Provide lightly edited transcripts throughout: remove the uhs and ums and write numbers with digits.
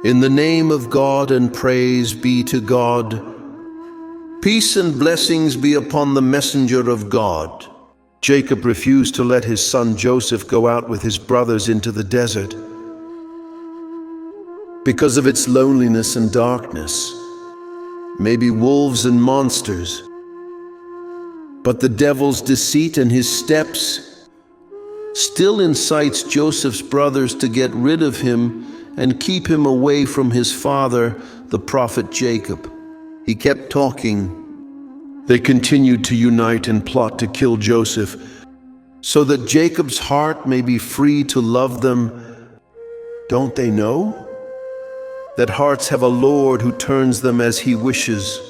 In the name of God and praise be to God. Peace and blessings be upon the messenger of God. Jacob refused to let his son Joseph go out with his brothers into the desert because of its loneliness and darkness, maybe wolves and monsters. But the devil's deceit and his steps still incites Joseph's brothers to get rid of him and keep him away from his father, the prophet Jacob. He kept talking. They continued to unite and plot to kill Joseph, so that Jacob's heart may be free to love them. Don't they know that hearts have a Lord who turns them as he wishes?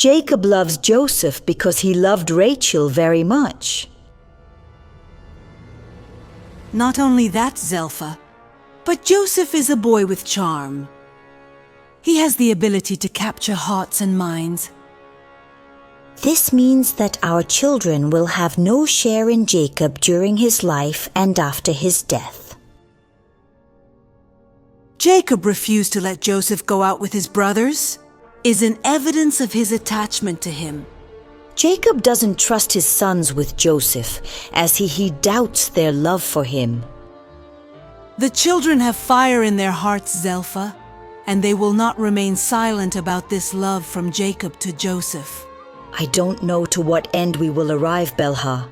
Jacob loves Joseph because he loved Rachel very much. Not only that, Zuleykha, but Joseph is a boy with charm. He has the ability to capture hearts and minds. This means that our children will have no share in Jacob during his life and after his death. Jacob refused to let Joseph go out with his brothers is an evidence of his attachment to him. Jacob doesn't trust his sons with Joseph, as he doubts their love for him. The children have fire in their hearts, Zuleykha, and they will not remain silent about this love from Jacob to Joseph. I don't know to what end we will arrive, Belha.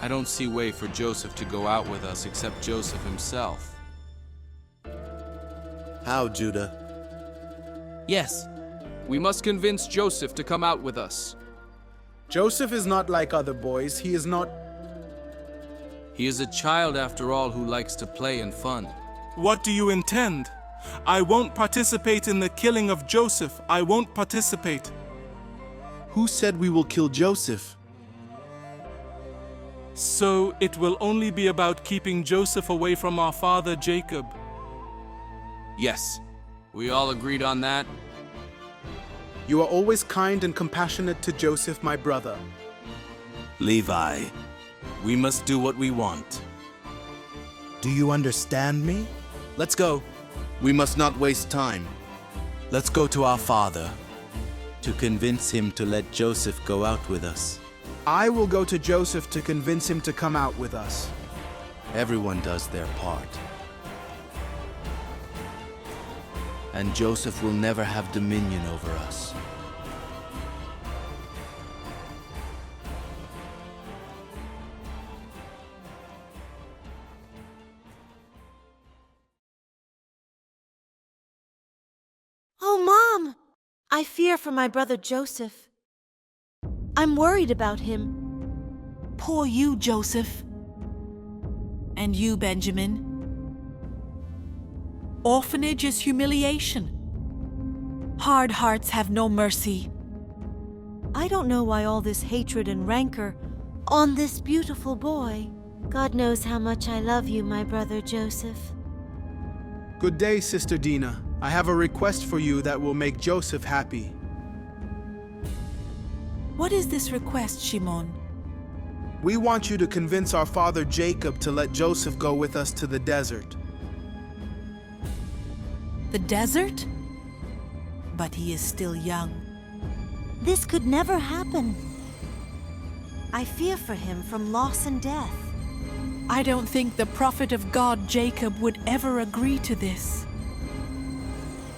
I don't see way for Joseph to go out with us except Joseph himself. How, Judah? Yes, we must convince Joseph to come out with us. Joseph is not like other boys. He is not... He is a child after all who likes to play and fun. What do you intend? I won't participate in the killing of Joseph. I won't participate. Who said we will kill Joseph? So it will only be about keeping Joseph away from our father Jacob. Yes, we all agreed on that. You are always kind and compassionate to Joseph, my brother. Levi, we must do what we want. Do you understand me? Let's go. We must not waste time. Let's go to our father to convince him to let Joseph go out with us. I will go to Joseph to convince him to come out with us. Everyone does their part. And Joseph will never have dominion over us. Oh, Mom! I fear for my brother Joseph. I'm worried about him. Poor you, Joseph. And you, Benjamin. Orphanage is humiliation. Hard hearts have no mercy. I don't know why all this hatred and rancor on this beautiful boy. God knows how much I love you, my brother Joseph. Good day, Sister Dina. I have a request for you that will make Joseph happy. What is this request, Shimon? We want you to convince our father Jacob to let Joseph go with us to the desert. The desert? But he is still young. This could never happen. I fear for him from loss and death. I don't think the prophet of God, Jacob, would ever agree to this.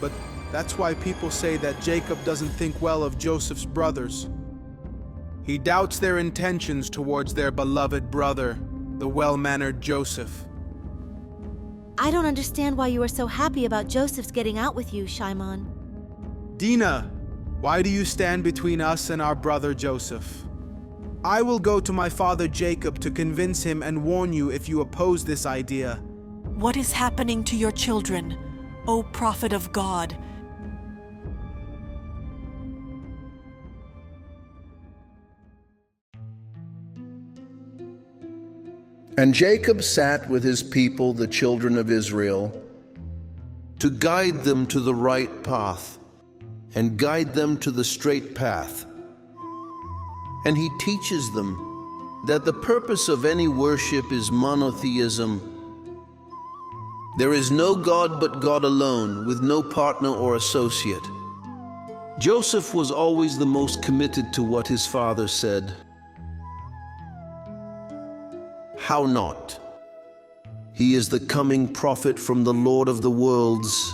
But that's why people say that Jacob doesn't think well of Joseph's brothers. He doubts their intentions towards their beloved brother, the well-mannered Joseph. I don't understand why you are so happy about Joseph's getting out with you, Shimon. Dina, why do you stand between us and our brother Joseph? I will go to my father Jacob to convince him and warn you if you oppose this idea. What is happening to your children, O prophet of God? And Jacob sat with his people, the children of Israel, to guide them to the right path, and guide them to the straight path. And he teaches them that the purpose of any worship is monotheism. There is no God but God alone, with no partner or associate. Joseph was always the most committed to what his father said. How not? He is the coming prophet from the Lord of the worlds.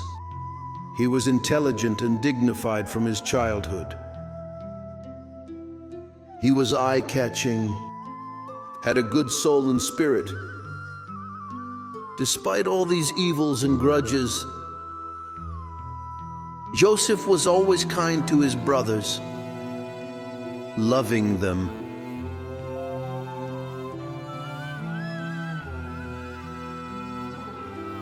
He was intelligent and dignified from his childhood. He was eye-catching, had a good soul and spirit. Despite all these evils and grudges, Joseph was always kind to his brothers, loving them.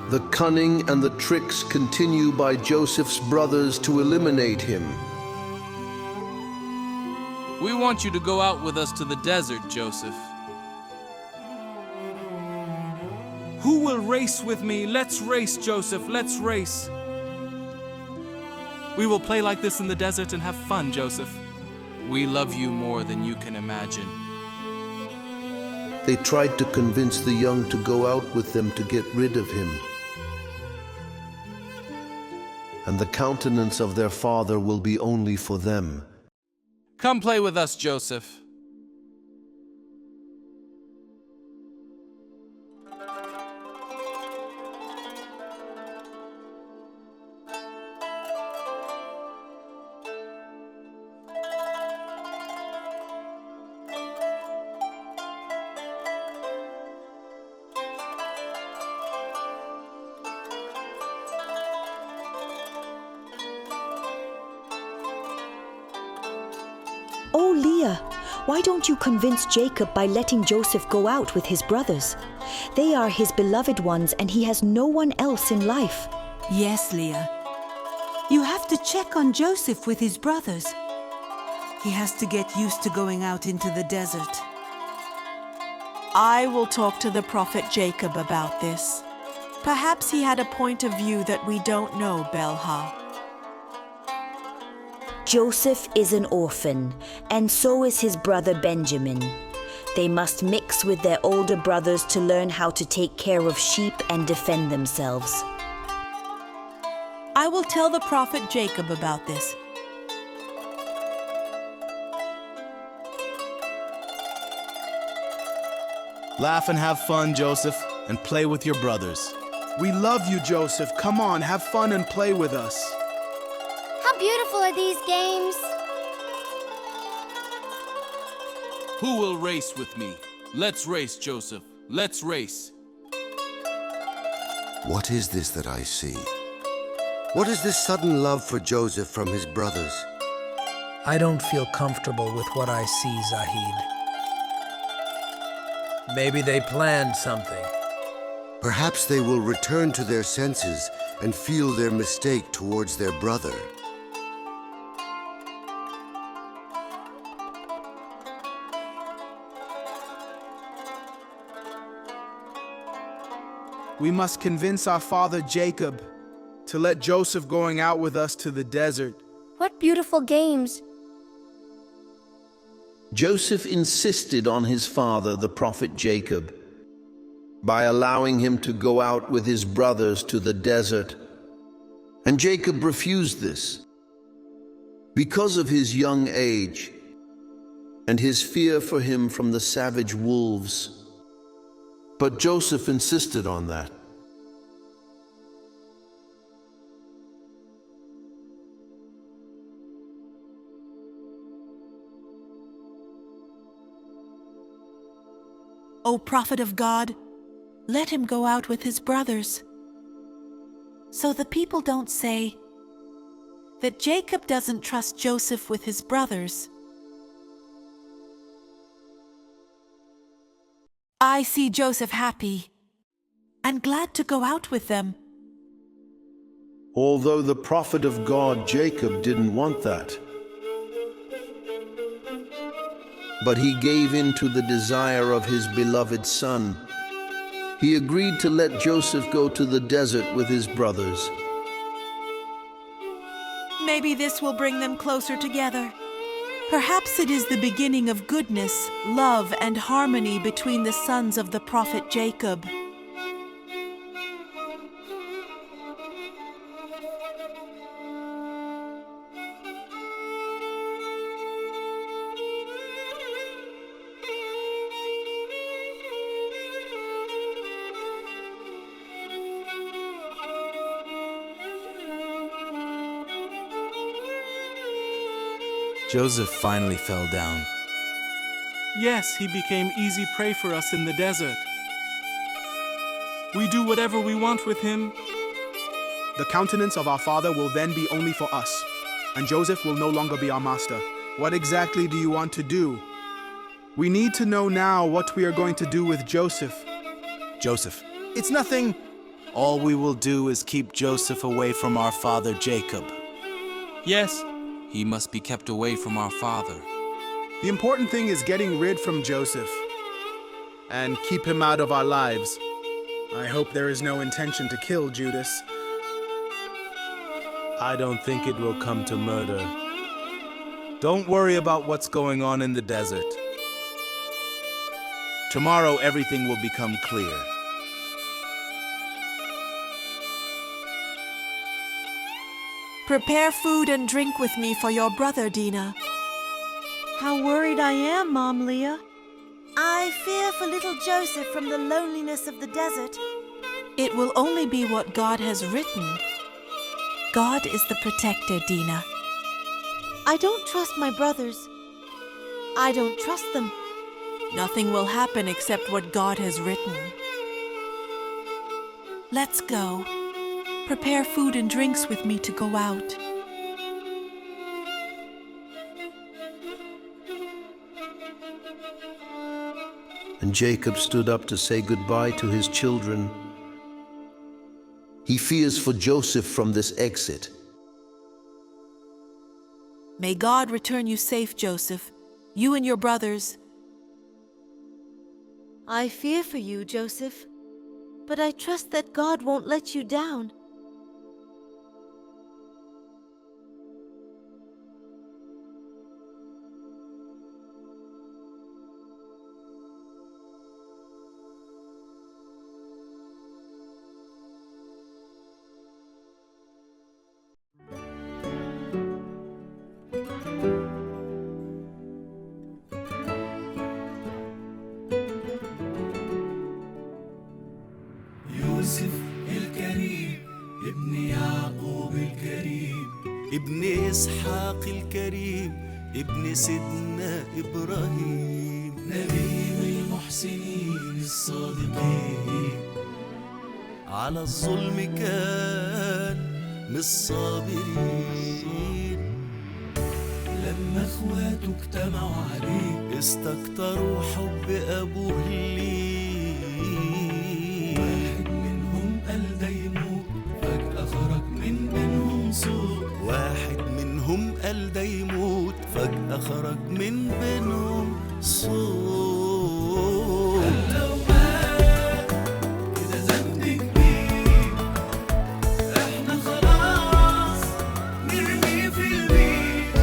The cunning and the tricks continue by Joseph's brothers to eliminate him. We want you to go out with us to the desert, Joseph. Who will race with me? Let's race, Joseph, let's race. We will play like this in the desert and have fun, Joseph. We love you more than you can imagine. They tried to convince the young to go out with them to get rid of him. And the countenance of their father will be only for them. Come play with us, Joseph. Oh, Leah, why don't you convince Jacob by letting Joseph go out with his brothers? They are his beloved ones, and he has no one else in life. Yes, Leah. You have to check on Joseph with his brothers. He has to get used to going out into the desert. I will talk to the prophet Jacob about this. Perhaps he had a point of view that we don't know, Belha. Joseph is an orphan, and so is his brother Benjamin. They must mix with their older brothers to learn how to take care of sheep and defend themselves. I will tell the prophet Jacob about this. Laugh and have fun, Joseph, and play with your brothers. We love you, Joseph. Come on, have fun and play with us. How beautiful are these games? Who will race with me? Let's race, Joseph. Let's race. What is this that I see? What is this sudden love for Joseph from his brothers? I don't feel comfortable with what I see, Zahid. Maybe they planned something. Perhaps they will return to their senses and feel their mistake towards their brother. We must convince our father Jacob to let Joseph going out with us to the desert. What beautiful games. Joseph insisted on his father, the prophet Jacob, by allowing him to go out with his brothers to the desert. And Jacob refused this because of his young age and his fear for him from the savage wolves. But Joseph insisted on that. O prophet of God, let him go out with his brothers. So the people don't say that Jacob doesn't trust Joseph with his brothers. I see Joseph happy, and glad to go out with them. Although the prophet of God, Jacob, didn't want that. But he gave in to the desire of his beloved son. He agreed to let Joseph go to the desert with his brothers. Maybe this will bring them closer together. Perhaps it is the beginning of goodness, love, and harmony between the sons of the prophet Jacob. Joseph finally fell down. Yes, he became easy prey for us in the desert. We do whatever we want with him. The countenance of our father will then be only for us, and Joseph will no longer be our master. What exactly do you want to do? We need to know now what we are going to do with Joseph. Joseph, it's nothing. All we will do is keep Joseph away from our father Jacob. Yes, he must be kept away from our father. The important thing is getting rid from Joseph and keep him out of our lives. I hope there is no intention to kill Judas. I don't think it will come to murder. Don't worry about what's going on in the desert. Tomorrow everything will become clear. Prepare food and drink with me for your brother, Dinah. How worried I am, Mom Leah. I fear for little Joseph from the loneliness of the desert. It will only be what God has written. God is the protector, Dinah. I don't trust my brothers. I don't trust them. Nothing will happen except what God has written. Let's go. Prepare food and drinks with me to go out. And Jacob stood up to say goodbye to his children. He fears for Joseph from this exit. May God return you safe, Joseph, you and your brothers. I fear for you, Joseph, but I trust that God won't let you down. يوسف الكريم ابن يعقوب الكريم ابن إسحاق الكريم ابن سيدنا إبراهيم نبي المحسنين الصادقين على الظلم كان من الصابرين لما اخواته اجتمعوا عليه استكتروا حب أبوه ليه واحد منهم قال ده يموت فجأة خرج من بينهم صوت لو مات كده ذنب كبير احنا خلاص نرميه في البير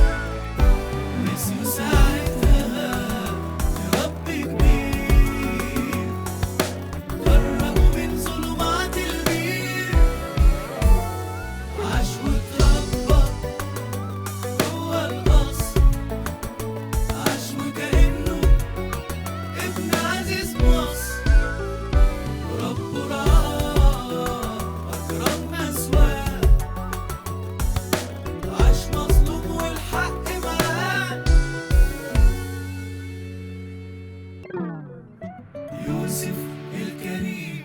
نسيوا ساعتها رب كبير خرجوا من ظلمات البير عاش واتربى جوه القصر عاش وكأنه ابن عزيز مصر ربه رعاه أكرم مسواه عاش مظلوم والحق معاه يوسف الكريم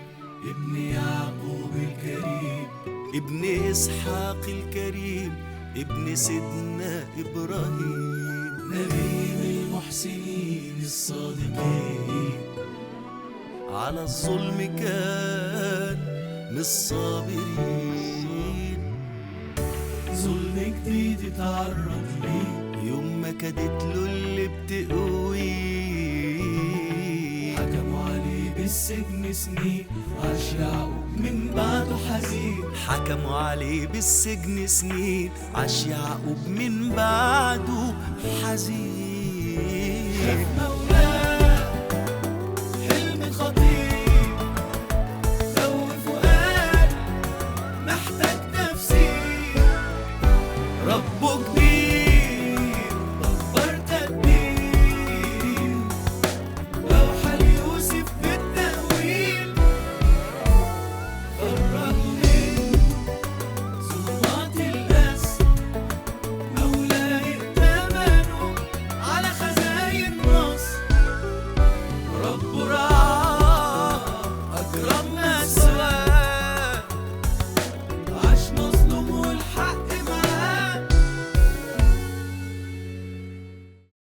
ابن يعقوب الكريم ابن إسحاق الكريم ابن سيدنا إبراهيم نبي المحسنين الصادقين على الظلم كان للصابرين. ظلم جديد اتعرض ليه يوم ما كادت له اللي بتقويه. حكموا عليه بالسجن سنين عاش يعقوب من بعده حزين. حكموا عليه بالسجن سنين عاش يعقوب من بعده حزين.